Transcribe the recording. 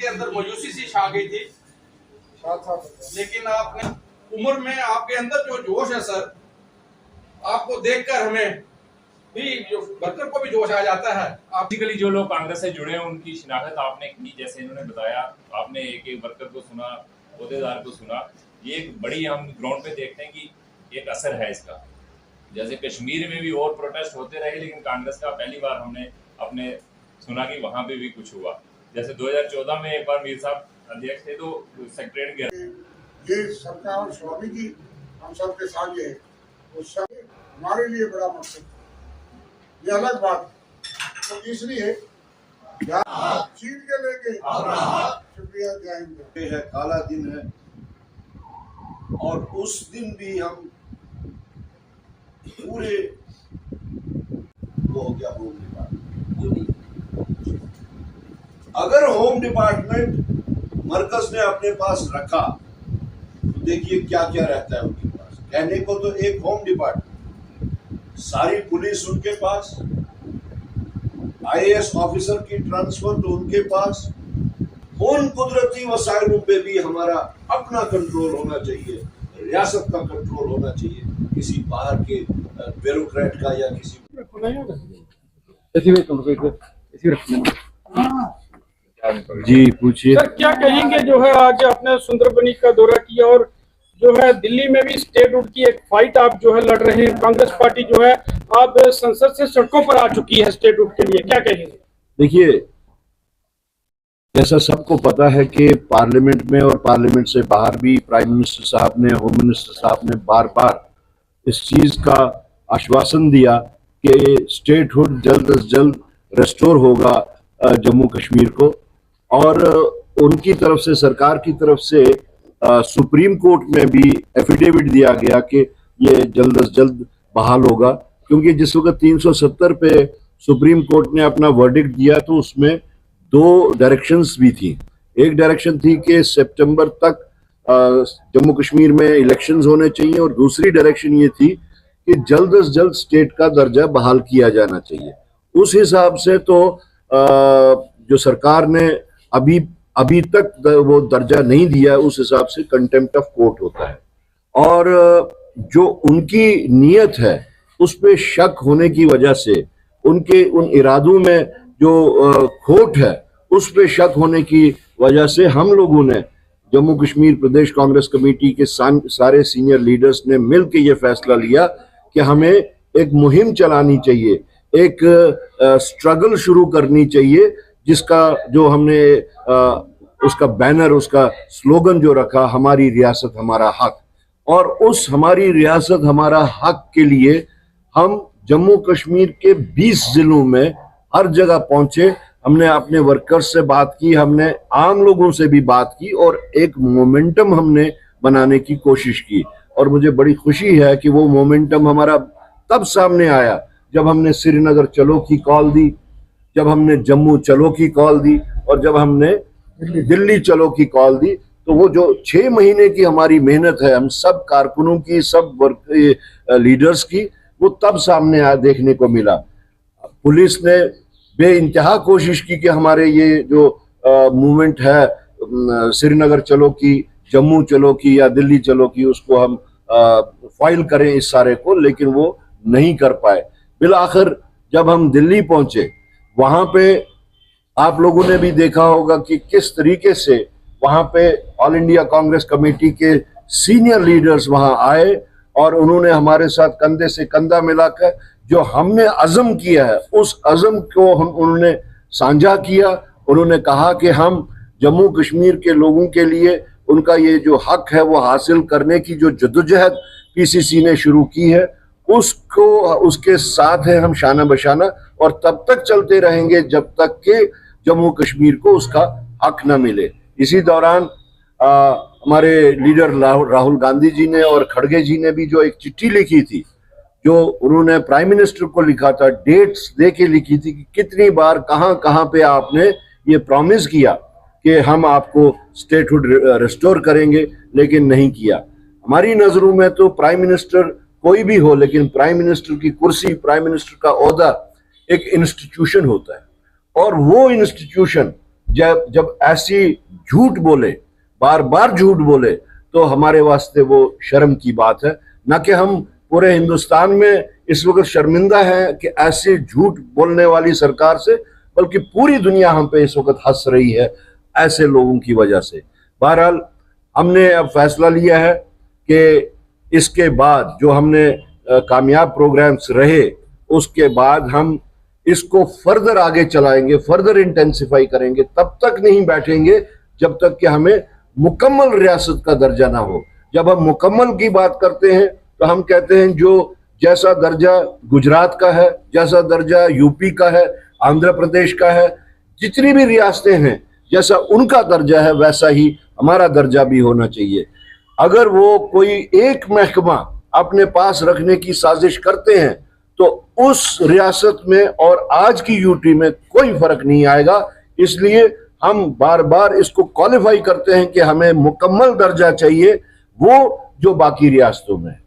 अंदर मायूसी सी छा गई थी, लेकिन आपने उम्र में आपके अंदर जो जोश है सर, आपको देखकर हमें भी जो वर्कर को भी जोश आ जाता है। बेसिकली जो लोग कांग्रेस से जुड़े हैं उनकी शिनाख्त आपने की, जैसे इन्होंने बताया, आपने एक एक वर्कर को सुना, ओहदेदार को सुना। ये एक बड़ी हम ग्राउंड पे देखते हैं कि एक असर है इसका। जैसे कश्मीर में भी और प्रोटेस्ट होते रहे, लेकिन कांग्रेस का पहली बार हमने अपने सुना कि वहां पे भी कुछ हुआ। जैसे 2014 में एक बार मीर साहब अध्यक्ष थे तो सेक्रेटरी गए। ये सरकार स्वामी जी हम सबके साथ है, उस सब हमारे लिए बड़ा मकसद, ये अलग बात है। तो इसलिए चीट के लेके शुक्रिया, जय हिंद। है काला दिन है, और उस दिन भी हम पूरे वो हो गया होम डिपार्टमेंट। अगर होम डिपार्टमेंट मरकज ने अपने पास रखा तो देखिए क्या क्या रहता है उनके पास। कहने को तो एक होम डिपार्टमेंट, सारी पुलिस उनके पास, आईएएस ऑफिसर की ट्रांसफर तो उनके पास। उन कुदरती वसाइलों पे भी हमारा अपना कंट्रोल होना चाहिए, रियासत का कंट्रोल होना चाहिए, किसी बाहर के ब्यूरोक्रेट का या किसी। जी पूछिए सर, क्या कहेंगे जो है आज आपने सुंदरबनी का दौरा किया और जो है दिल्ली में भी स्टेटहुड की एक फाइट आप जो है लड़ रहे हैं। कांग्रेस पार्टी जो है आप संसद से सड़कों पर आ चुकी है स्टेटहुड के लिए, क्या कहेंगे? देखिए, जैसा सबको पता है कि पार्लियामेंट में और पार्लियामेंट से बाहर भी प्राइम मिनिस्टर साहब ने, होम मिनिस्टर साहब ने बार बार इस चीज का आश्वासन दिया कि स्टेटहुड जल्द से जल्द रेस्टोर होगा जम्मू कश्मीर को। और उनकी तरफ से, सरकार की तरफ से सुप्रीम कोर्ट में भी एफिडेविट दिया गया कि ये जल्द से जल्द बहाल होगा। क्योंकि जिस वक्त 370 पे सुप्रीम कोर्ट ने अपना वर्डिक्ट दिया तो उसमें दो डायरेक्शंस भी थी। एक डायरेक्शन थी कि सितंबर तक जम्मू कश्मीर में इलेक्शंस होने चाहिए, और दूसरी डायरेक्शन ये थी कि जल्द से जल्द स्टेट का दर्जा बहाल किया जाना चाहिए। उस हिसाब से तो जो सरकार ने अभी तक वो दर्जा नहीं दिया, उस हिसाब से कंटेम्प्ट ऑफ कोर्ट होता है। और जो उनकी नीयत है उस पे शक होने की वजह से, उनके उन इरादों में जो खोट है उस पे शक होने की वजह से हम लोगों ने, जम्मू कश्मीर प्रदेश कांग्रेस कमेटी के सारे सीनियर लीडर्स ने मिलकर ये फैसला लिया कि हमें एक मुहिम चलानी चाहिए, एक स्ट्रगल शुरू करनी चाहिए, जिसका जो हमने उसका बैनर, उसका स्लोगन जो रखा, हमारी रियासत हमारा हक। और उस हमारी रियासत हमारा हक के लिए हम जम्मू कश्मीर के 20 जिलों में हर जगह पहुंचे। हमने अपने वर्कर्स से बात की, हमने आम लोगों से भी बात की, और एक मोमेंटम हमने बनाने की कोशिश की। और मुझे बड़ी खुशी है कि वो मोमेंटम हमारा तब सामने आया जब हमने श्रीनगर चलो की कॉल दी, जब हमने जम्मू चलो की कॉल दी, और जब हमने दिल्ली चलो की कॉल दी। तो वो जो 6 महीने की हमारी मेहनत है, हम सब कारकुनों की, सब लीडर्स की, वो तब सामने देखने को मिला। पुलिस ने बेइंतहा कोशिश की कि हमारे ये जो मूवमेंट है श्रीनगर चलो की, जम्मू चलो की या दिल्ली चलो की, उसको हम फाइल करें इस सारे को, लेकिन वो नहीं कर पाए। बिल आखिर जब हम दिल्ली पहुंचे, वहां पे आप लोगों ने भी देखा होगा कि किस तरीके से वहां पे ऑल इंडिया कांग्रेस कमेटी के सीनियर लीडर्स वहां आए, और उन्होंने हमारे साथ कंधे से कंधा मिलाकर जो हमने अज़म किया है उस अज़म को उन्होंने साझा किया। उन्होंने कहा कि हम जम्मू कश्मीर के लोगों के लिए उनका ये जो हक है वो हासिल करने की जो जद्दोजहद पीसीसी ने शुरू की है, उसको, उसके साथ है हम शाना बशाना, और तब तक चलते रहेंगे जब तक कि जम्मू कश्मीर को उसका हक न मिले। इसी दौरान हमारे लीडर राहुल गांधी जी ने और खड़गे जी ने भी जो एक चिट्ठी लिखी थी, जो उन्होंने प्राइम मिनिस्टर को लिखा था, डेट्स दे के लिखी थी कि कितनी बार कहां पे आपने ये प्रॉमिस किया कि हम आपको स्टेटहुड रिस्टोर करेंगे, लेकिन नहीं किया। हमारी नजरों में तो प्राइम मिनिस्टर कोई भी हो, लेकिन प्राइम मिनिस्टर की कुर्सी, प्राइम मिनिस्टर का ओहदा एक इंस्टीट्यूशन होता है, और वो इंस्टीट्यूशन जब जब ऐसी झूठ बोले, बार बार झूठ बोले, तो हमारे वास्ते वो शर्म की बात है। ना कि हम पूरे हिंदुस्तान में इस वक्त शर्मिंदा हैं कि ऐसे झूठ बोलने वाली सरकार से, बल्कि पूरी दुनिया हम पे इस वक्त हंस रही है ऐसे लोगों की वजह से। बहरहाल हमने अब फैसला लिया है कि इसके बाद जो हमने कामयाब प्रोग्राम्स रहे, उसके बाद हम इसको फर्दर आगे चलाएंगे, फर्दर इंटेंसिफाई करेंगे। तब तक नहीं बैठेंगे जब तक कि हमें मुकम्मल रियासत का दर्जा ना हो। जब हम मुकम्मल की बात करते हैं तो हम कहते हैं जो जैसा दर्जा गुजरात का है, जैसा दर्जा यूपी का है, आंध्र प्रदेश का है, जितनी भी रियासतें हैं, जैसा उनका दर्जा है वैसा ही हमारा दर्जा भी होना चाहिए। अगर वो कोई एक महकमा अपने पास रखने की साजिश करते हैं तो उस रियासत में और आज की यूटी में कोई फर्क नहीं आएगा। इसलिए हम बार बार इसको क्वालिफाई करते हैं कि हमें मुकम्मल दर्जा चाहिए, वो जो बाकी रियासतों में है।